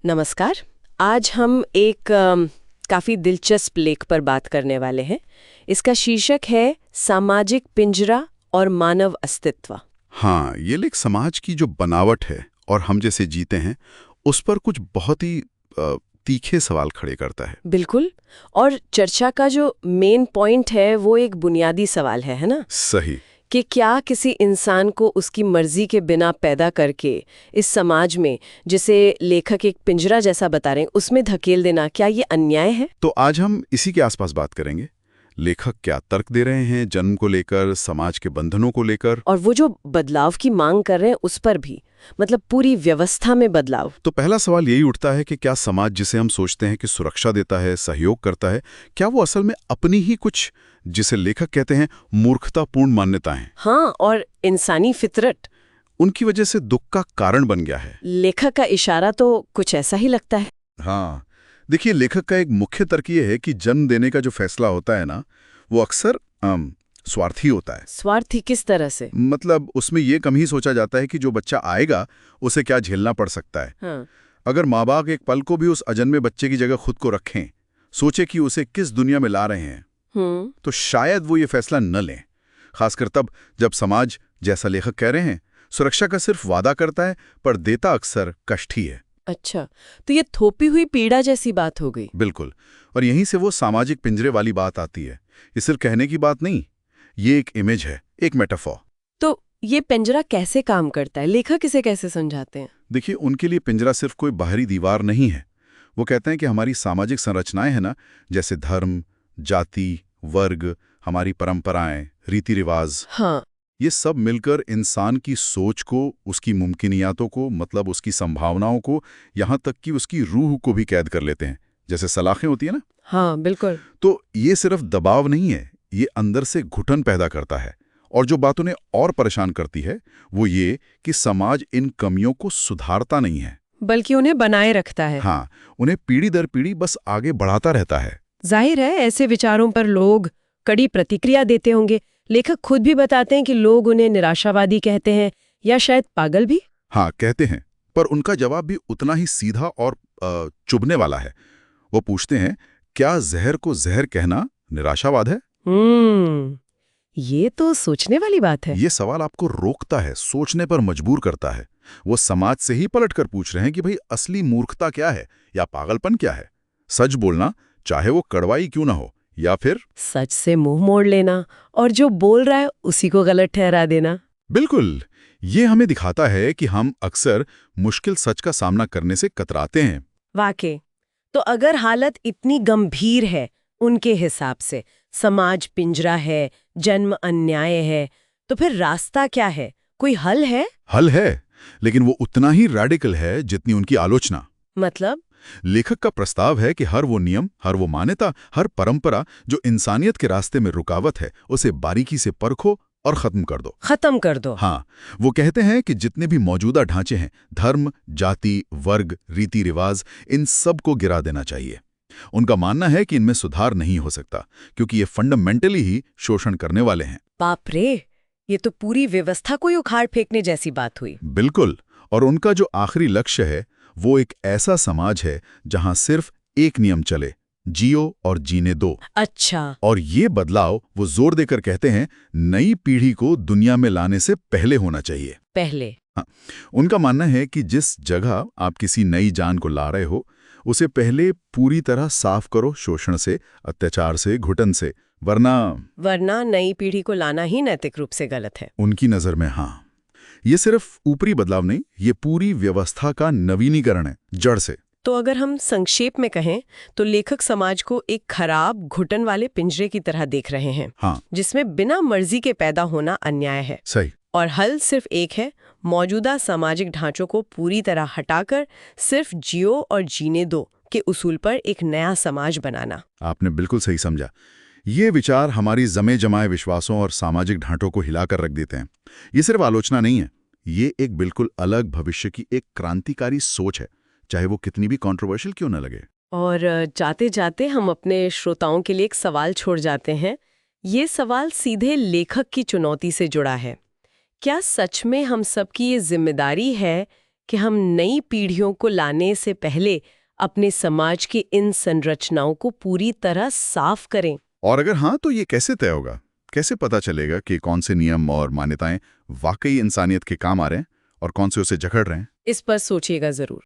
नमस्कार। आज हम एक काफ़ी दिलचस्प लेख पर बात करने वाले हैं। इसका शीर्षक है सामाजिक पिंजरा और मानव अस्तित्व। हाँ, ये लेख समाज की जो बनावट है और हम जैसे जीते हैं उस पर कुछ बहुत ही तीखे सवाल खड़े करता है। बिल्कुल। और चर्चा का जो मेन पॉइंट है वो एक बुनियादी सवाल है ना? सही। कि क्या किसी इंसान को उसकी मर्जी के बिना पैदा करके इस समाज में, जिसे लेखक एक पिंजरा जैसा बता रहे हैं, उसमें धकेल देना, क्या ये अन्याय है? तो आज हम इसी के आसपास बात करेंगे। लेखक क्या तर्क दे रहे हैं जन्म को लेकर, समाज के बंधनों को लेकर, और वो जो बदलाव की मांग कर रहे हैं उस पर भी, मतलब पूरी व्यवस्था में बदलाव। तो पहला सवाल यही उठता है कि क्या समाज जिसे हम सोचते हैं कि सुरक्षा देता है, सहयोग करता है, क्या वो असल में अपनी ही कुछ, जिसे लेखक कहते हैं, मूर्खतापूर्ण मान्यताएं, हाँ, और इंसानी फितरत, उनकी वजह से दुख का कारण बन गया है? लेखक का इशारा तो कुछ ऐसा ही लगता है। हाँ, देखिए, लेखक का एक मुख्य तर्क ये है कि जन्म देने का जो फैसला होता है ना, वो अक्सर स्वार्थी होता है। स्वार्थी किस तरह से? मतलब उसमें ये कम ही सोचा जाता है कि जो बच्चा आएगा उसे क्या झेलना पड़ सकता है। हाँ। अगर माँ बाप एक पल को भी उस अजन्मे बच्चे की जगह खुद को रखें, सोचे कि उसे किस दुनिया में ला रहे हैं, तो शायद वो ये फैसला न लें। खासकर तब जब समाज, जैसा लेखक कह रहे हैं, सुरक्षा का सिर्फ वादा करता है पर देता अक्सर कष्ट ही है। अच्छा, तो ये थोपी हुई पीड़ा जैसी बात हो गई। बिल्कुल। और यहीं से वो सामाजिक पिंजरे वाली बात आती है। ये सिर्फ कहने की बात नहीं, ये एक इमेज है, एक मेटाफॉर। तो ये पिंजरा कैसे काम करता है? लेखक इसे कैसे समझाते हैं? देखिए, उनके लिए पिंजरा सिर्फ कोई बाहरी दीवार नहीं है। वो कहते हैं कि हमारी सामाजिक संरचनाएं हैं ना, जैसे धर्म, जाति, वर्ग, हमारी परंपराएं, रीति रिवाज, हाँ। ये सब मिलकर इंसान की सोच को, उसकी मुमकिनियातों को, मतलब उसकी संभावनाओं को, यहाँ तक कि उसकी रूह को भी कैद कर लेते हैं, जैसे सलाखें होती है ना। हाँ, बिल्कुल। तो ये सिर्फ दबाव नहीं है, ये अंदर से घुटन पैदा करता है। और जो बात उन्हें और परेशान करती है वो ये कि समाज इन कमियों को सुधारता नहीं है, बल्कि उन्हें बनाए रखता है। हाँ, उन्हें पीढ़ी दर पीढ़ी बस आगे बढ़ाता रहता है। जाहिर है, ऐसे विचारों पर लोग कड़ी प्रतिक्रिया देते होंगे। लेखक खुद भी बताते हैं कि लोग उन्हें निराशावादी कहते हैं या शायद पागल भी। हाँ, कहते हैं, पर उनका जवाब भी उतना ही सीधा और चुभने वाला है। वो पूछते हैं, क्या जहर को जहर कहना निराशावाद है? ये तो सोचने वाली बात है। ये सवाल आपको रोकता है, सोचने पर मजबूर करता है। वो समाज से ही पलटकर पूछ रहे हैं कि भाई, असली मूर्खता क्या है या पागलपन क्या है? सच बोलना, चाहे वो कड़वाई क्यों ना हो, या फिर सच से मुंह मोड़ लेना और जो बोल रहा है उसी को गलत ठहरा देना। बिल्कुल। ये हमें दिखाता है कि हम अक्सर मुश्किल सच का सामना करने से कतराते हैं। वाकई। तो अगर हालत इतनी गंभीर है उनके हिसाब से, समाज पिंजरा है, जन्म अन्याय है, तो फिर रास्ता क्या है? कोई हल है? हल है, लेकिन वो उतना ही रैडिकल है जितनी उनकी आलोचना। मतलब? लेखक का प्रस्ताव है कि हर वो नियम, हर वो मान्यता, हर परंपरा जो इंसानियत के रास्ते में रुकावट है, उसे बारीकी से परखो और खत्म कर दो। खत्म कर दो। हाँ, वो कहते हैं कि जितने भी मौजूदा ढांचे हैं, धर्म, जाति, वर्ग, रीति रिवाज, इन सब को गिरा देना चाहिए। उनका मानना है कि इनमें सुधार नहीं हो सकता, क्योंकि ये फंडामेंटली ही शोषण करने वाले हैं। बाप रे, ये तो पूरी व्यवस्था को ही उखाड़ फेंकने जैसी बात हुई। बिल्कुल। और उनका जो आखिरी लक्ष्य है वो एक ऐसा समाज है जहां सिर्फ एक नियम चले, जियो और जीने दो। अच्छा। और ये बदलाव, वो जोर देकर कहते हैं, नई पीढ़ी को दुनिया में लाने से पहले होना चाहिए। पहले? हाँ, उनका मानना है कि जिस जगह आप किसी नई जान को ला रहे हो, उसे पहले पूरी तरह साफ करो शोषण से, अत्याचार से, घुटन से, वरना नई पीढ़ी को लाना ही नैतिक रूप से गलत है। उनकी नजर में। हाँ, ये सिर्फ ऊपरी बदलाव नहीं, ये पूरी व्यवस्था का नवीनीकरण है, जड़ से। तो अगर हम संक्षेप में कहें तो लेखक समाज को एक खराब, घुटन वाले पिंजरे की तरह देख रहे हैं। हाँ, जिसमें बिना मर्जी के पैदा होना अन्याय है। सही। और हल सिर्फ एक है, मौजूदा सामाजिक ढांचों को पूरी तरह हटाकर सिर्फ जियो और जीने दो के उसूल पर एक नया समाज बनाना। आपने बिल्कुल सही समझा। ये विचार हमारी जमे जमाए विश्वासों और सामाजिक ढांचों को हिलाकर रख देते हैं। ये सिर्फ आलोचना नहीं है, ये एक बिल्कुल अलग भविष्य की एक क्रांतिकारी सोच है, चाहे वो कितनी भी कंट्रोवर्शियल क्यों न लगे। और जाते जाते हम अपने श्रोताओं के लिए एक सवाल छोड़ जाते हैं। ये सवाल सीधे लेखक की चुनौती से जुड़ा है। क्या सच में हम सबकी ये जिम्मेदारी है कि हम नई पीढ़ियों को लाने से पहले अपने समाज की इन संरचनाओं को पूरी तरह साफ करें? और अगर हाँ, तो ये कैसे तय होगा? कैसे पता चलेगा कि कौन से नियम और मान्यताएं वाकई इंसानियत के काम आ रहे हैं और कौन से उसे जकड़ रहे हैं? इस पर सोचिएगा जरूर।